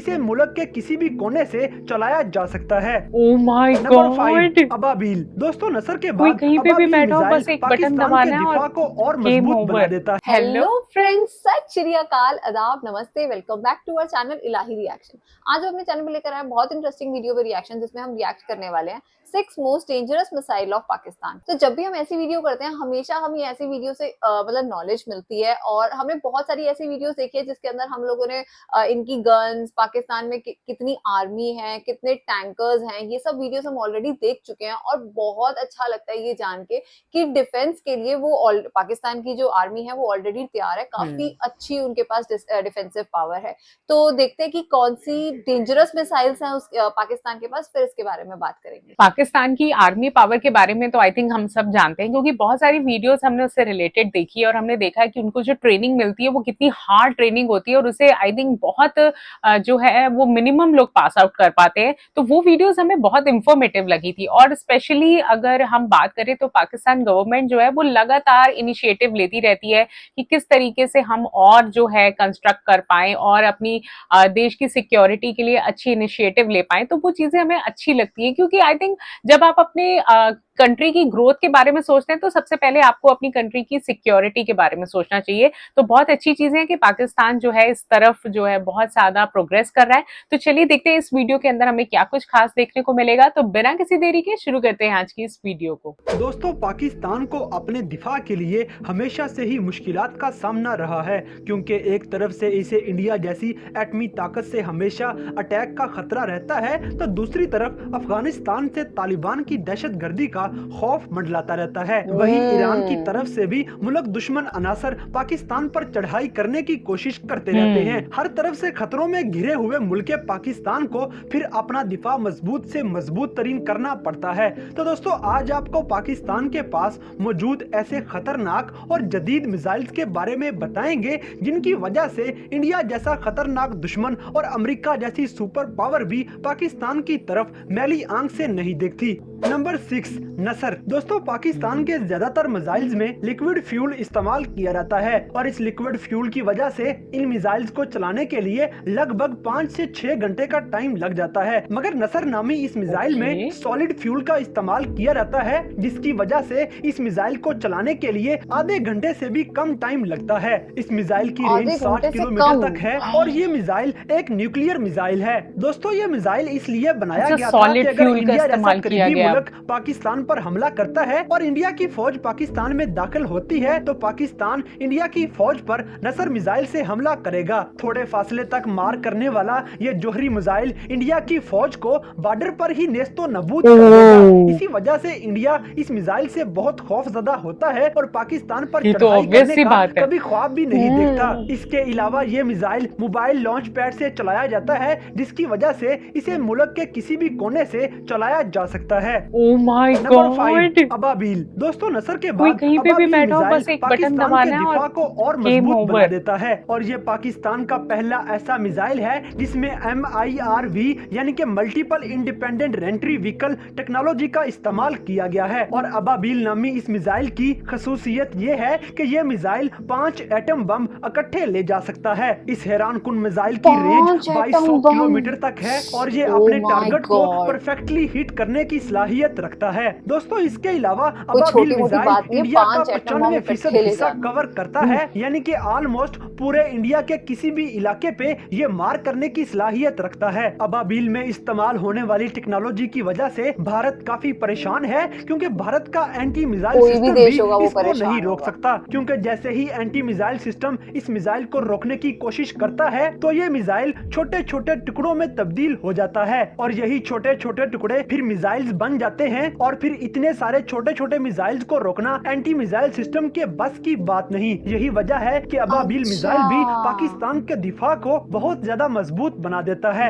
इसे मुल्क के किसी भी कोने से चलाया जा सकता है। Oh my number 5, God! अबाबील। दोस्तों नसर के कोई बाद कहीं पे भी अबाबील बैठा हो, मिसाइल बस एक बटन पाकिस्तान के दबाना है और दिफा को और गेम मजबूत बना ओवर। देता है। हेलो हेलो फ्रेंड्स, सत श्री अकाल, आदाब, नमस्ते, welcome back to our channel Ilahi reaction. आज हम अपने चैनल में लेकर आए बहुत इंटरेस्टिंग वीडियो पे रिएक्शन, जिसमें हम रिएक्ट करने वाले हैं 6 most dangerous missile of Pakistan. तो जब भी हम ऐसी वीडियो करते हैं, हमेशा हमें ऐसी वीडियो से मतलब नॉलेज मिलती है, और हमने बहुत सारी ऐसी वीडियोस देखी है जिसके अंदर हम लोगों ने इनकी गन्स, पाकिस्तान में कितनी आर्मी है, कितने टैंकर्स हैं, ये सब वीडियोस हम ऑलरेडी देख चुके हैं। और बहुत अच्छा लगता है ये जान के कि डिफेंस के लिए वो पाकिस्तान की जो आर्मी है वो ऑलरेडी तैयार है, काफी अच्छी उनके पास डिफेंसिव पावर है। तो देखते हैं कि कौन सी डेंजरस मिसाइल्स हैं पाकिस्तान के पास, फिर इसके बारे में बात करेंगे। पाकिस्तान की आर्मी पावर के बारे में तो आई थिंक हम सब जानते हैं, क्योंकि बहुत सारी वीडियोस हमने उससे रिलेटेड देखी है और हमने देखा है कि उनको जो ट्रेनिंग मिलती है वो कितनी हार्ड ट्रेनिंग होती है, और उसे आई थिंक बहुत जो है वो मिनिमम लोग पास आउट कर पाते हैं। तो वो वीडियोस हमें बहुत इंफॉर्मेटिव लगी थी। और स्पेशली अगर हम बात करें तो पाकिस्तान गवर्नमेंट जो है वो लगातार इनिशिएटिव लेती रहती है कि किस तरीके से हम और जो है कंस्ट्रक्ट कर पाएं और अपनी देश की सिक्योरिटी के लिए अच्छी इनिशिएटिव ले पाएं। तो वो चीजें हमें अच्छी लगती है, क्योंकि आई थिंक जब आप अपने कंट्री की ग्रोथ के बारे में सोचते हैं तो सबसे पहले आपको अपनी कंट्री की सिक्योरिटी के बारे में सोचना चाहिए। तो बहुत अच्छी चीजें हैं कि पाकिस्तान जो है इस तरफ जो है बहुत ज्यादा प्रोग्रेस कर रहा है। तो चलिए देखते हैं इस वीडियो के अंदर हमें क्या कुछ खास देखने को मिलेगा। तो बिना किसी देरी के शुरू करते हैं आज की इस वीडियो को। दोस्तों पाकिस्तान को अपने दिफा के लिए हमेशा से ही मुश्किलात का सामना रहा है, क्योंकि एक तरफ से इसे इंडिया जैसी एटमी ताकत से हमेशा अटैक का खतरा रहता है, तो दूसरी तरफ अफगानिस्तान से तालिबान की दहशतगर्दी का खौफ मंडलाता रहता है। वहीं ईरान की तरफ से भी मुल्क दुश्मन अनासर पाकिस्तान पर चढ़ाई करने की कोशिश करते रहते हैं। हर तरफ से खतरों में घिरे हुए मुल्क पाकिस्तान को फिर अपना दिफा मजबूत से मजबूत तरीन करना पड़ता है। तो दोस्तों आज आपको पाकिस्तान के पास मौजूद ऐसे खतरनाक और जदीद मिसाइल्स के बारे में बताएंगे जिनकी वजह से इंडिया जैसा खतरनाक दुश्मन और अमेरिका जैसी सुपर पावर भी पाकिस्तान की तरफ मैली आंख से नहीं देखती। नंबर 6, नसर। दोस्तों पाकिस्तान के ज्यादातर मिसाइल्स में लिक्विड फ्यूल इस्तेमाल किया जाता है, और इस लिक्विड फ्यूल की वजह से इन मिसाइल्स को चलाने के लिए लगभग 5 से 6 घंटे का टाइम लग जाता है। मगर नसर नामी इस मिसाइल में सॉलिड फ्यूल का इस्तेमाल किया जाता है, जिसकी वजह से इस मिसाइल को चलाने के लिए आधे घंटे से भी कम टाइम लगता है। इस मिसाइल की रेंज 60 किलोमीटर तक है, और ये मिसाइल एक न्यूक्लियर मिसाइल है। दोस्तों ये मिसाइल इसलिए बनाया गया था कि अगर इंडिया जैसा करीबी मुल्क पाकिस्तान पर हमला करता है और इंडिया की फौज पाकिस्तान में दाखिल होती है, तो पाकिस्तान इंडिया की फौज पर नसर मिसाइल से हमला करेगा। थोड़े फासले तक मार करने वाला ये जोहरी मिसाइल इंडिया की फौज को बॉर्डर पर ही नेस्तो नबूद कर देगा। इसी वजह से इंडिया इस मिसाइल से बहुत खौफजदा होता है और पाकिस्तान पर चढ़ाई करने का कभी ख्वाब भी नहीं देखता। इसके अलावा ये मिसाइल मोबाइल लॉन्च पैड से चलाया जाता है, जिसकी वजह से इसे मुल्क के किसी भी कोने से चलाया जा सकता है। Oh my god! अबाबील। दोस्तों नसर के कोई बाद कहीं पे भी बैठा हो, बस एक बटन दबाना है दिफा को और गेम मजबूत बना ओवर। देता है। और ये पाकिस्तान का पहला ऐसा मिसाइल है जिसमें MIRV यानी कि मल्टीपल इंडिपेंडेंट रेंट्री व्हीकल टेक्नोलॉजी का इस्तेमाल किया गया है। और अबाबील नामी इस मिसाइल की खसूसियत ये है कि ये मिसाइल 5 एटम बम इकट्ठे ले जा सकता है। इस हैरानकुन मिसाइल की रेंज 2200 किलोमीटर तक है, और ये अपने टारगेट को परफेक्टली हिट करने की सलाहियत रखता है। दोस्तों इसके अलावा अबाबील मिसाइल इंडिया का 95% हिस्सा कवर करता है, यानी कि ऑलमोस्ट पूरे इंडिया के किसी भी इलाके पे ये मार करने की सलाहियत रखता है। अबाबील में इस्तेमाल होने वाली टेक्नोलॉजी की वजह से भारत काफी परेशान है, क्योंकि भारत का एंटी मिसाइल सिस्टम भी इसको नहीं रोक सकता। क्योंकि जैसे ही एंटी मिसाइल सिस्टम इस मिसाइल को रोकने की कोशिश करता है, तो ये मिसाइल छोटे छोटे टुकड़ों में तब्दील हो जाता है, और यही छोटे छोटे टुकड़े फिर मिसाइल्स बन जाते हैं। और फिर इतने सारे छोटे छोटे मिसाइल्स को रोकना एंटी मिसाइल सिस्टम के बस की बात नहीं। यही वजह है कि अबाबील मिसाइल भी पाकिस्तान के दिफा को बहुत ज्यादा मजबूत बना देता है।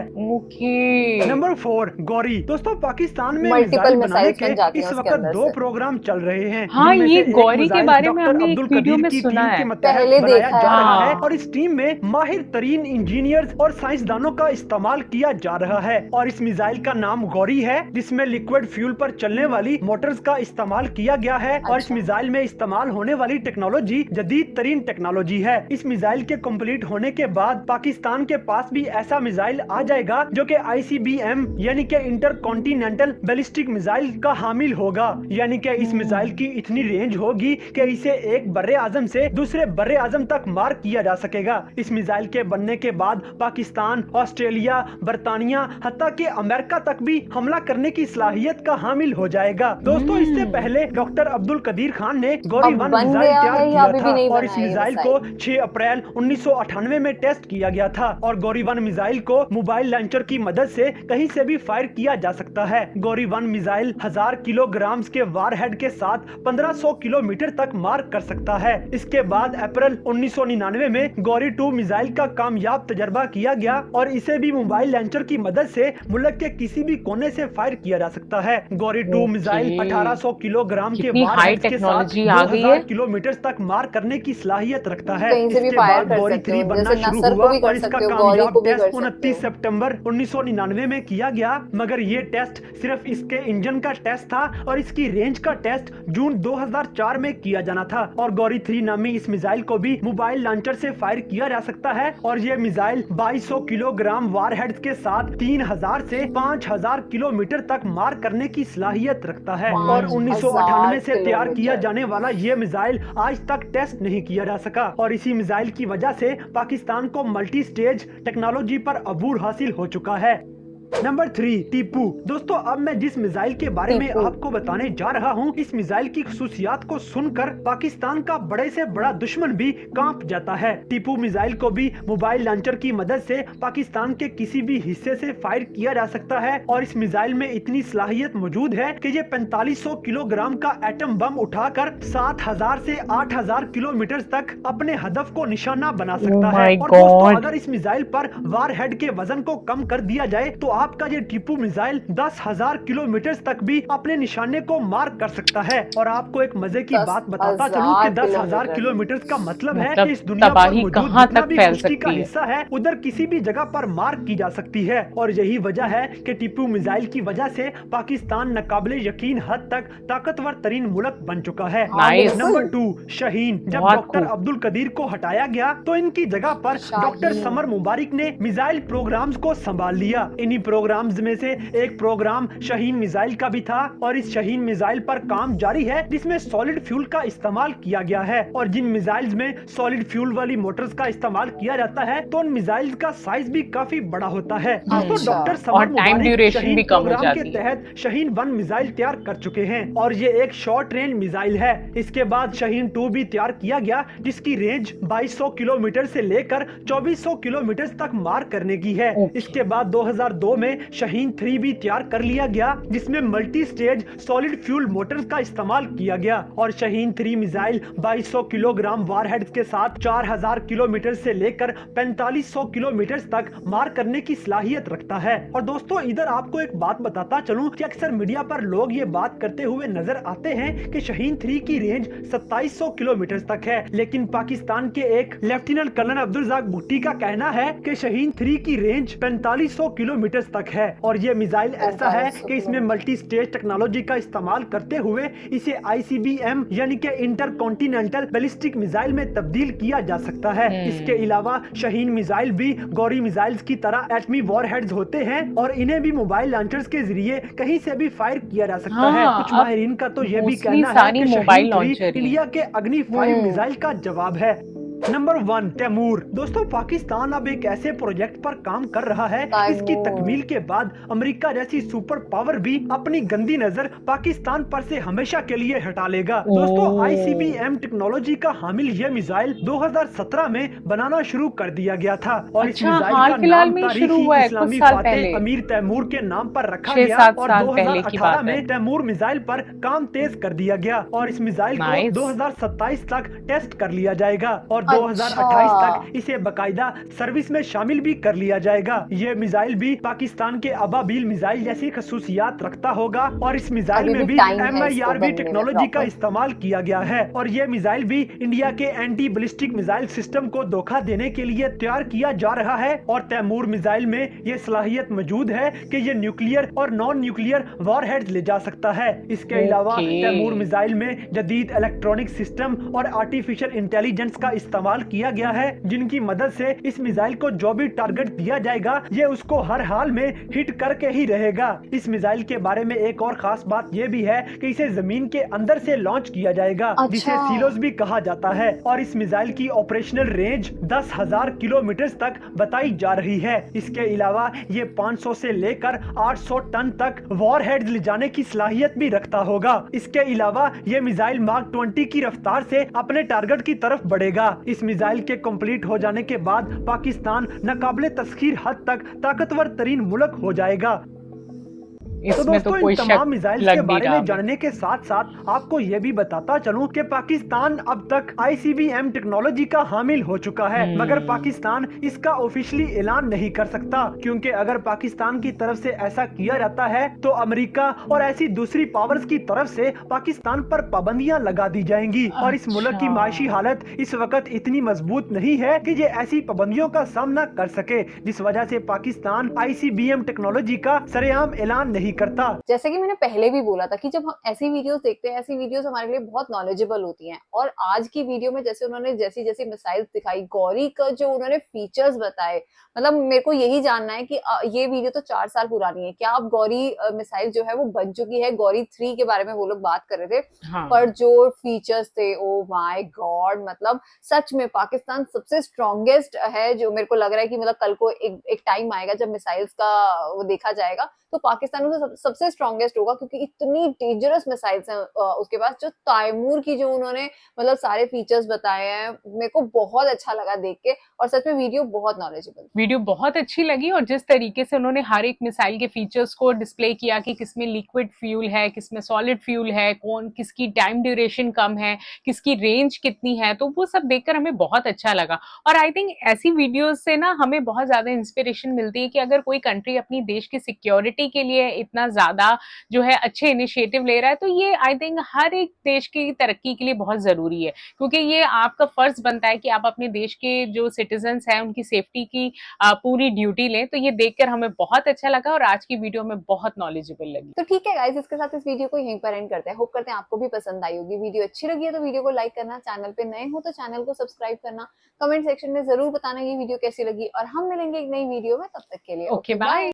नंबर 4, गौरी। दोस्तों पाकिस्तान में मिसाइल बनाने के इस वक्त 2 प्रोग्राम चल रहे हैं। हाँ, ये गौरी के बारे में हमने एक वीडियो में सुना है, पहले बनाया जा रहा है, हाँ। और इस टीम में माहिर तरीन इंजीनियर्स और साइंसदानों का इस्तेमाल किया जा रहा है। और इस मिसाइल का नाम गौरी है, जिसमें लिक्विड फ्यूल पर चलने वाली मोटर्स का इस्तेमाल किया गया है और इस अच्छा। मिसाइल में इस्तेमाल होने वाली टेक्नोलॉजी जदीद तरीन टेक्नोलॉजी है। इस मिसाइल के कंप्लीट होने के बाद पाकिस्तान के पास भी ऐसा मिसाइल आ जाएगा जो कि ICBM यानी कि इंटर कॉन्टिनेंटल बैलिस्टिक मिसाइल का हामिल होगा। यानी कि इस मिसाइल की इतनी रेंज होगी कि इसे एक बर्रे आजम से दूसरे बर्रे आजम तक मार किया जा सकेगा। इस मिसाइल के बनने के बाद पाकिस्तान, ऑस्ट्रेलिया, बर्तानिया हत्ता के अमेरिका तक भी हमला करने की सलाहियत का हामिल हो जाएगा। दोस्तों, इससे पहले डॉक्टर अब्दुल कदीर खान ने गौरी अब 1 बन मिसाइल गया तैयार है या किया अभी भी था नहीं और बना इस है ये मिसाइल को 6 अप्रैल 1998 में टेस्ट किया गया था और गौरी 1 मिसाइल को मोबाइल लॉन्चर की मदद से कहीं से भी फायर किया जा सकता है। गौरी 1 मिसाइल 1000 किलोग्राम के वारहेड के साथ 1500 किलोमीटर तक मार कर सकता है। इसके बाद अप्रैल 1999 में गौरी 2 मिसाइल का कामयाब तजर्बा किया गया और इसे भी मोबाइल लॉन्चर की मदद से मुल्क के किसी भी कोने से फायर किया जा सकता है। गौरी 2 मिसाइल 1800 किलोग्राम के कितनी हाई वारहेड के साथ टेक्नोलॉजी आ गई है। 2000 किलोमीटर तक मार करने की सलाहियत रखता है। कहीं से भी इसके फायर बाद कर गौरी सकते 3 हो, बनना जैसे शुरू नसर को हुआ भी कर और इसका सकते हो, गौरी कामयाब को भी टेस्ट कर सकते 29 हो। सितंबर 1999 में किया गया, मगर ये टेस्ट सिर्फ इसके इंजन का टेस्ट था और इसकी रेंज का टेस्ट जून 2004 में किया जाना था। और गौरी 3 नामी इस मिसाइल को भी मोबाइल लॉन्चर से फायर किया जा सकता है और ये मिसाइल 2200 किलोग्राम वारहेड्स के साथ 3000 से 5000 किलोमीटर तक मार करने की सलाहियत रखता है। और 1998 से तैयार किया जाने वाला ये मिसाइल आज तक टेस्ट नहीं किया जा सका और इसी मिसाइल की वजह से पाकिस्तान को मल्टी स्टेज टेक्नोलॉजी पर अबूर हासिल हो चुका है। नंबर 3, टीपू। दोस्तों, अब मैं जिस मिसाइल के बारे में टीपू। आपको बताने जा रहा हूँ, इस मिसाइल की खुसूसियात को सुनकर पाकिस्तान का बड़े से बड़ा दुश्मन भी कांप जाता है। टीपू मिसाइल को भी मोबाइल लॉन्चर की मदद से पाकिस्तान के किसी भी हिस्से से फायर किया जा सकता है और इस मिसाइल में इतनी सलाहियत मौजूद है कि ये 4500 किलोग्राम का एटम बम उठाकर 7000 से 8000 किलोमीटर तक अपने हदफ को निशाना बना सकता है। और दोस्तों, अगर इस मिसाइल पर वार हेड के वजन को कम कर दिया जाए तो आपका ये टीपू मिसाइल 10,000 किलोमीटर तक भी अपने निशाने को मार कर सकता है। और आपको एक मजे की बात बताता चलूं कि 10,000 किलोमीटर का मतलब है कि इस दुनिया पर मौजूद जितना भी खुश्की का हिस्सा है उधर किसी भी जगह पर मार की जा सकती है। और यही वजह है कि टीपू मिसाइल की वजह से पाकिस्तान नाकाबिले यकीन हद तक ताकतवर तरीन मुल्क बन चुका है। नंबर 2, शाहीन। जब डॉक्टर अब्दुल कदीर को हटाया गया तो इनकी जगह पर डॉक्टर समर मुबारक ने मिसाइल प्रोग्राम्स को संभाल लिया। इन्हीं प्रोग्राम्स में से एक प्रोग्राम शाहीन मिसाइल का भी था और इस शाहीन मिसाइल पर काम जारी है जिसमें सॉलिड फ्यूल का इस्तेमाल किया गया है। और जिन मिसाइल्स में सॉलिड फ्यूल वाली मोटर्स का इस्तेमाल किया जाता है तो उन मिसाइल्स का साइज भी काफी बड़ा होता है। दोस्तों, डॉक्टर समर मुबारक शाहीन प्रोग्राम के तहत शाहीन 1 मिसाइल तैयार कर चुके हैं और ये एक शॉर्ट रेंज मिसाइल है। इसके बाद शाहीन 2 भी तैयार किया गया जिसकी रेंज 2200 किलोमीटर से लेकर 2400 किलोमीटर तक मार करने की है। इसके बाद 2002 में शाहीन 3 भी तैयार कर लिया गया जिसमें multi stage solid fuel Motors का इस्तेमाल किया गया और शाहीन 3 मिसाइल 2200 किलोग्राम वारहेड्स के साथ 4000 किलोमीटर से लेकर 4500 किलोमीटर तक मार करने की सलाहियत रखता है। और दोस्तों, इधर आपको एक बात बताता चलूं कि अक्सर मीडिया पर लोग ये बात करते हुए नजर आते हैं कि शाहीन 3 की रेंज 2700 किलोमीटर तक है, लेकिन पाकिस्तान के एक लेफ्टिनेंट कर्नल अब्दुल रज़ाक भुट्टी का कहना है कि शाहीन 3 की रेंज 4500 किलोमीटर तक है। और ये मिसाइल ऐसा है कि इसमें मल्टी स्टेज टेक्नोलॉजी का इस्तेमाल करते हुए इसे ICBM यानी कि इंटर कॉन्टिनेंटल बैलिस्टिक मिसाइल में तब्दील किया जा सकता है। इसके अलावा शाहीन मिसाइल भी गौरी मिसाइल्स की तरह एटमी वॉरहेड्स होते हैं और इन्हें भी मोबाइल लॉन्चर्स के जरिए कहीं से भी फायर किया जा सकता है। कुछ माहिरीन का तो ये भी कहना है कि शाहीन 3 इंडिया के अग्नि 5 मिसाइल का जवाब है। नंबर 1, तैमूर। दोस्तों, पाकिस्तान अब एक ऐसे प्रोजेक्ट पर काम कर रहा है इसकी तकमील के बाद अमेरिका जैसी सुपर पावर भी अपनी गंदी नजर पाकिस्तान पर से हमेशा के लिए हटा लेगा। दोस्तों, ICBM टेक्नोलॉजी का हामिल ये मिसाइल 2017 में बनाना शुरू कर दिया गया था और इस मिसाइल का नाम तारीखी इस्लामी फातेह अमीर तैमूर के नाम पर रखा गया और 2018 में तैमूर मिसाइल पर काम तेज कर दिया गया और इस मिसाइल को 2027 तक टेस्ट कर लिया जाएगा और 2028 अच्छा। तक इसे बकायदा सर्विस में शामिल भी कर लिया जाएगा। ये मिसाइल भी पाकिस्तान के अबाबील मिसाइल जैसी खसूसियात रखता होगा और इस मिसाइल अभी में भी भी टाइम है इसको MIRV बनने में टेक्नोलॉजी का प्रॉपर। इस्तेमाल किया गया है और ये मिसाइल भी इंडिया के एंटी बैलिस्टिक मिसाइल सिस्टम को धोखा देने के लिए तैयार किया जा रहा है और तैमूर मिसाइल में ये सलाहियत मौजूद है कि ये न्यूक्लियर और नॉन न्यूक्लियर वॉरहेड्स ले जा सकता है। इसके अलावा तैमूर ओके। मिसाइल में जदीद इलेक्ट्रॉनिक सिस्टम और आर्टिफिशियल इंटेलिजेंस का इस्तेमाल किया गया है जिनकी मदद से इस मिसाइल को जो भी टारगेट दिया जाएगा ये उसको हर हाल में हिट करके ही रहेगा। इस मिसाइल के बारे में एक और खास बात यह भी है कि इसे जमीन के अंदर से लॉन्च किया जाएगा जिसे अच्छा। सीलोस भी कहा जाता है और इस मिसाइल की ऑपरेशनल रेंज 10,000 किलोमीटर तक बताई जा रही है। इसके अलावा ये 500 से लेकर 800 टन तक वॉरहेड्स ले जाने की सलाहियत भी रखता होगा। इसके अलावा ये मिसाइल मार्क 20 की रफ्तार से अपने टारगेट की तरफ बढ़ेगा। इस मिसाइल के कंप्लीट हो जाने के बाद पाकिस्तान नाकाबिले तस्खीर हद तक ताकतवर तरीन मुल्क हो जाएगा। तो इसमें तो दोस्तों इन कोई शक तमाम मिसाइल्स लग के नहीं बारे रहा में हमें। जानने के साथ साथ आपको ये भी बताता चलूं कि पाकिस्तान अब तक ICBM टेक्नोलॉजी का हामिल हो चुका है मगर पाकिस्तान इसका ऑफिशियली ऐलान नहीं कर सकता क्योंकि अगर पाकिस्तान की तरफ से ऐसा किया जाता है तो अमेरिका और ऐसी दूसरी पावर्स की तरफ से पाकिस्तान पर पाबंदियां लगा दी जाएंगी और इस मुल्क की माशी हालत इस वक्त इतनी मजबूत नहीं है कि ये ऐसी पाबंदियों का सामना कर सके जिस वजह से पाकिस्तान ICBM टेक्नोलॉजी का सरेआम ऐलान नहीं करता। जैसे कि मैंने पहले भी बोला था कि जब हम ऐसी वीडियोस देखते हैं, ऐसी वीडियोस हमारे लिए बहुत नॉलेजेबल होती हैं और आज की वीडियो में जैसे उन्होंने जैसी जैसी मिसाइल्स दिखाई, गौरी का जो उन्होंने फीचर्स बताए, मतलब मेरे को यही जानना है कि ये वीडियो तो 4 साल पुरानी है, क्या अब गौरी मिसाइल जो है वो बन चुकी है? गौरी 3 के बारे में वो लोग बात कर रहे थे, हाँ। पर जो फीचर्स थे, ओ माय गॉड, मतलब सच में पाकिस्तान सबसे स्ट्रॉन्गेस्ट है। जो मेरे को लग रहा है कि मतलब कल को एक टाइम आएगा जब मिसाइल्स का वो देखा जाएगा तो पाकिस्तान उसमें सबसे स्ट्रॉन्गेस्ट होगा क्योंकि इतनी डेंजरस मिसाइल्स हैं उसके पास। जो तैमूर की जो उन्होंने मतलब सारे फीचर्स बताए हैं, मेरे को बहुत अच्छा लगा देख के और सच में वीडियो बहुत नॉलेजेबल। वीडियो बहुत अच्छी लगी और जिस तरीके से उन्होंने हर एक मिसाइल के फीचर्स को डिस्प्ले किया कि किसमें लिक्विड फ्यूल है, किसमें सॉलिड फ्यूल है, कौन किसकी टाइम ड्यूरेशन कम है, किसकी रेंज कितनी है, तो वो सब देखकर हमें बहुत अच्छा लगा। और आई थिंक ऐसी वीडियोस से ना हमें बहुत ज्यादा इंस्पिरेशन मिलती है कि अगर कोई कंट्री अपनी देश की सिक्योरिटी के लिए इतना ज्यादा जो है अच्छे इनिशिएटिव ले रहा है तो ये आई थिंक हर एक देश की तरक्की के लिए बहुत जरूरी है क्योंकि ये आपका फर्ज बनता है कि आप अपने देश के जो सिटीजन्स हैं उनकी सेफ्टी की पूरी ड्यूटी लें। तो ये देखकर हमें बहुत अच्छा लगा और आज की वीडियो में बहुत नॉलेजेबल लगी। तो ठीक है गाइस, इसके साथ इस वीडियो को यहीं पर एंड करते हैं। होप करते हैं आपको भी पसंद आई होगी। वीडियो अच्छी लगी है तो वीडियो को लाइक करना, चैनल पे नए हो तो चैनल को सब्सक्राइब करना, कमेंट सेक्शन में जरूर बताना ये वीडियो कैसी लगी और हम मिलेंगे एक नई वीडियो में। तब तक के लिए ओके बाय।